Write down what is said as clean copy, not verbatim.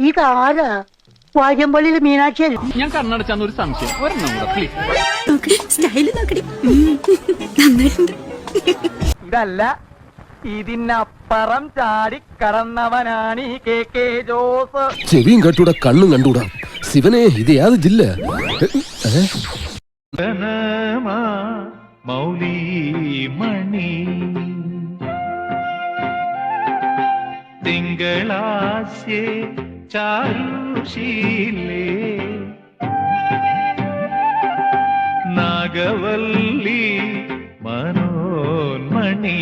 ഇതാരാ? വാര്യമ്പള്ളിയിലെ മീനാക്ഷി. ഞാൻ കണ്ണടച്ചാന്ന് ഒരു സംശയം, ഒരെണ്ണം കൂടെ പ്ലീസ്. ഇതല്ല, ഇതിനപ്പുറം ചാടി കടന്നവനാണ് ഈ KK ജോസ്. ചെവിയും കട്ടൂടാ, കണ്ണും കണ്ടൂടാ. ശിവനെ, ഇത് യാത് ജില്ല? മൗലി മണി തിങ്കളാസ്യേ ചാരുശീലേ നാഗവല്ലി മനോന്മണി.